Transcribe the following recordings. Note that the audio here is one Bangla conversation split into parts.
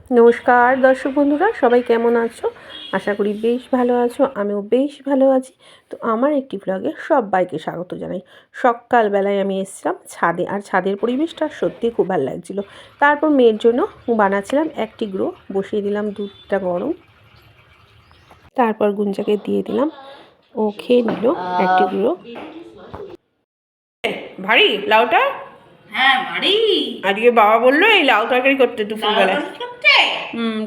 নমস্কার দর্শক বন্ধুরা, সবাই কেমন আছো? আশা করি বেশ ভালো আছো। আমিও বেশ ভালো আছি। তো আমার একটি ব্লগে সবাইকে স্বাগত জানাই। সকালবেলায় আমি এসেছিলাম ছাদে, আর ছাদের পরিবেশটা সত্যিই খুব ভালো লাগছিলো। তারপর মেয়ের জন্য বানাচ্ছিলাম একটি গুঁড়ো, বসিয়ে দিলাম দুধটা গরম। তারপর গুঞ্জাকে দিয়ে দিলাম, ও খেয়ে নিল একটি গুঁড়ো। ভারী লাউটা? হ্যাঁ ভারী। আজকে বাবা বললো এই লাউ তরকারি করতে দুপুরবেলায়।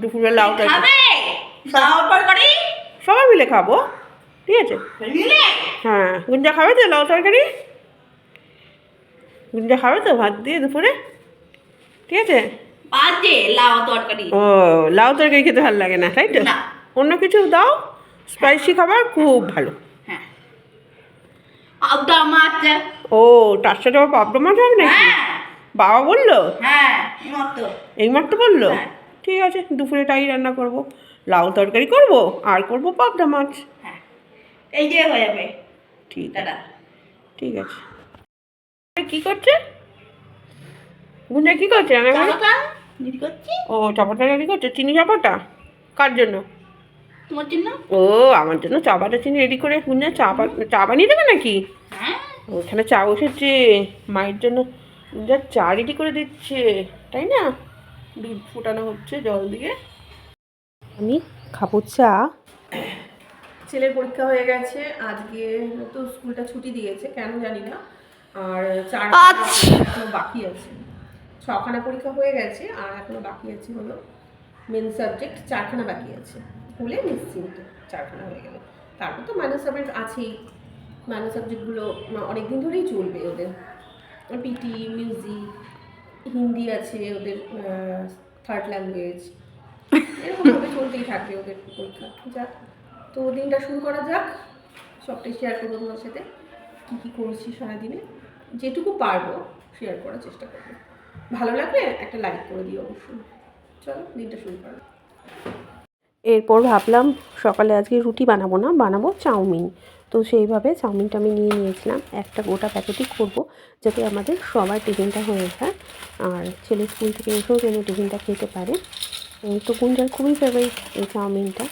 দুপুরবেলা লাউ তরকারি সবাই মিলে খাবো, ঠিক আছে? হ্যাঁ, গুঞ্জা খাবে তো লাউ তরকারি? গুঞ্জা খাবে তো ভাত দিয়ে দুপুরে? ঠিক আছে। লাউ তরকারি, ও, লাউ তরকারি খেতে ভালো লাগে না, তাই তো? অন্য কিছু দাও, স্পাইসি খাবার খুব ভালো। হ্যাঁ, পাবদা মাছ। ও, তার সাথে আবার পাবদা মাছ হবে নাকি? বাবা বললো? হ্যাঁ, এইমাত্র বললো। ঠিক আছে, দুপুরে তাই রান্না করব। লাউ তরকারি করব আর করব পাবদা মাছ। এই যে হয়ে যাবে। ঠিক আছে, ঠিক আছে। কি করছে গুঞ্জা? কি করছে? ও, চাপাটা রেডি করছে। চিনি চাপাটা কার জন্য? তোমার জন্য। ও, আমার জন্য চাপাটা চিনি রেডি করে গুঞ্জা চা বানিয়ে দেবে নাকি? ওখানে চা বসেছে, মায়ের জন্য গুঞ্জা চা রেডি করে দিচ্ছে, তাই না? দুধ ফুটানো হচ্ছে জল দিয়ে। আমি খাবো চা। ছেলের পরীক্ষা হয়ে গেছে আজকে, তো স্কুলটা ছুটি দিয়েছে কেন জানি না। আর 4 এখনো বাকি আছে। 6খানা পরীক্ষা হয়ে গেছে আর এখনো বাকি আছে হলো মেন সাবজেক্ট 4খানা বাকি আছে। হলে নিশ্চিন্ত 4খানা হয়ে গেলে। তারপর তো মাইনর সাবজেক্ট আছেই। মাইনর সাবজেক্টগুলো অনেকদিন ধরেই চলবে ওদের। পিটি, মিউজিক, হিন্দি আছে ওদের, থার্ড ল্যাঙ্গুয়েজ, এরকমভাবে চলতেই থাকবে ওদের পরীক্ষা। যাক, তো দিনটা শুরু করা যাক। সবটাই শেয়ার করবো তোমার সাথে, কী কী করছি সারাদিনে, যেটুকু পারবো শেয়ার করার চেষ্টা করবো। ভালো লাগলে একটা লাইক করে দিও অবশ্যই। চলো দিনটা শুরু করো। এরপর ভাবলাম সকালে আজকে রুটি বানাবো না, বানাবো চাউমিন। তো সেইভাবে চাউমিনটা আমি নিয়ে নিয়েছিলাম। একটা গোটা প্যাকেটই করবো, যাতে আমাদের সবার টিফিনটা হয়ে যায়, আর ছেলে স্কুল থেকে এসেও যেন টিফিনটা খেতে পারে। তো গুঞ্জার খুবই ফেভারিট এই চাউমিনটা,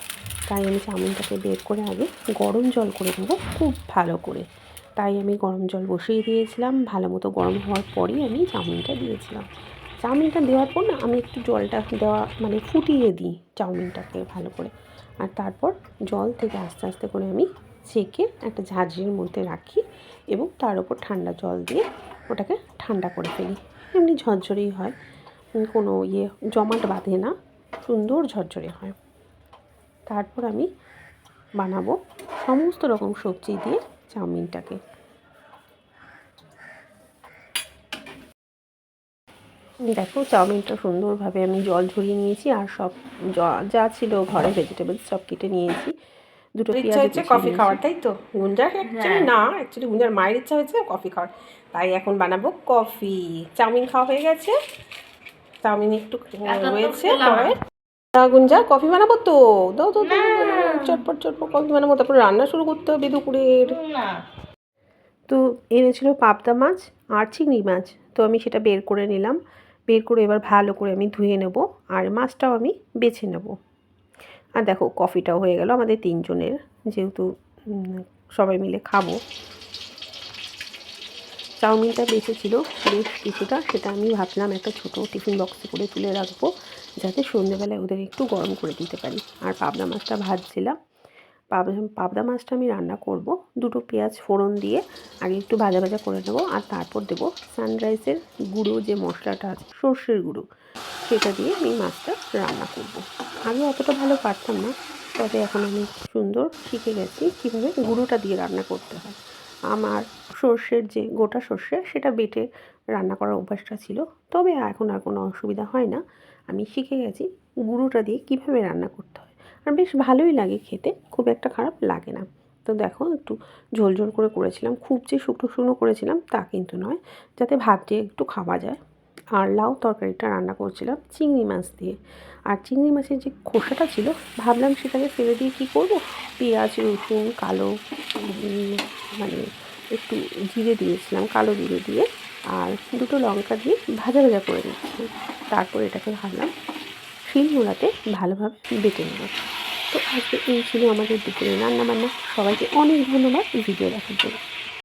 তাই আমি চাউমিনটাকে বের করে আগে গরম জল করে দেবো খুব ভালো করে। তাই আমি গরম জল বসিয়ে দিয়েছিলাম, ভালো মতো গরম হওয়ার পরই আমি চাউমিনটা দিয়েছিলাম। চাউমিনটা দেওয়ার পর না আমি একটু জলটা দেওয়া মানে ফুটিয়ে দিই চাউমিনটাকে ভালো করে, আর তারপর জল থেকে আস্তে আস্তে করে আমি ছেঁকে একটা ঝাঁঝরির মধ্যে রাখি এবং তার উপর ঠান্ডা জল দিয়ে ওটাকে ঠান্ডা করে ফেলি। এমনি ঝরঝরেই হয়, কোনো জমাট বাঁধে না, সুন্দর ঝরঝরে হয়। তারপর আমি বানাবো সমস্ত রকম সবজি দিয়ে চাউমিনটাকে। দেখো, চাউমিনটা সুন্দরভাবে আমি জল ঝরিয়ে নিয়েছি, আর সব যা ছিল ঘরে ভেজিটেবলস সব কেটে নিয়েছি। দুটো পেঁয়াজ হচ্ছে কফি খাওয়ার, তাই তো? গুঞ্জার অ্যাকচুয়ালি গুঞ্জার মায়ের ইচ্ছা হয়েছে কফি খাওয়ার, তাই এখন বানাবো কফি। চাউমিন খাওয়া হয়ে গেছে, চাউমিন একটু রয়েছে কড়াইয়ে। গুঞ্জা কফি বানাবো তো, দাও দাও চটপট চটপট কফি বানাবো, তারপর রান্না শুরু করতে হবে দুপুরের। তো এনেছিল পাবদা মাছ আর চিংড়ি মাছ, তো আমি সেটা বের করে নিলাম। বের করে এবার ভালো করে আমি ধুয়ে নেব, আর মাছটাও আমি বেছে নেব। আর দেখো, কফিটাও হয়ে গেল আমাদের 3জনের, যেহেতু সবাই মিলে খাবো। চাউমিনটা বেঁচেছিল বেশ কিছুটা, সেটা আমি ভাবলাম একটা ছোটো টিফিন বক্সে করে তুলে রাখবো, যাতে সন্ধ্যেবেলায় ওদের একটু গরম করে দিতে পারি। আর পাবদা মাছটা ভাজছিলাম। পাবদা মাছটা আমি রান্না করব দুটো পেঁয়াজ ফোড়ন দিয়ে আগে একটু ভাজা ভাজা করে নেবো, আর তারপর দেবো সানরাইসের গুঁড়ো, যে মশলাটা আছে সর্ষের গুঁড়ো, সেটা দিয়ে আমি মাছটা রান্না করব। আগে অতটা ভালো পারতাম না, তবে এখন আমি সুন্দর শিখে গেছি কীভাবে গুঁড়োটা দিয়ে রান্না করতে হয়। আমার সর্ষের যে গোটা সর্ষে, সেটা বেটে রান্না করার অভ্যাসটা ছিল, তবে এখন আর কোনো অসুবিধা হয় না। আমি শিখে গেছি গুঁড়োটা দিয়ে কীভাবে রান্না করতে হয়, আর বেশ ভালোই লাগে খেতে, খুব একটা খারাপ লাগে না। তো দেখো, একটু ঝোল ঝোল করে করেছিলাম, খুব যে শুকনো শুকনো করেছিলাম তা কিন্তু নয়, যাতে ভাত দিয়ে একটু খাওয়া যায়। আর লাউ তরকারিটা রান্না করছিলাম চিংড়ি মাছ দিয়ে, আর চিংড়ি মাছের যে খোসাটা ছিল ভাবলাম সেটাকে ফেলে দিয়ে কী করবো, পেঁয়াজ রসুন কালো মানে একটু জিরে দিয়েছিলাম, কালো জিরে দিয়ে, আর দুটো লঙ্কা দিয়ে ভাজা ভাজা করে নিচ্ছি। তারপর এটাকে ভাবলাম শিল নোড়াতে ভালোভাবে বেটে নেব। তো আজকে এই ছিল আমাদের দুপুরে রান্নাবান্না। সবাইকে অনেক ধন্যবাদ ভিডিও দেখার জন্য।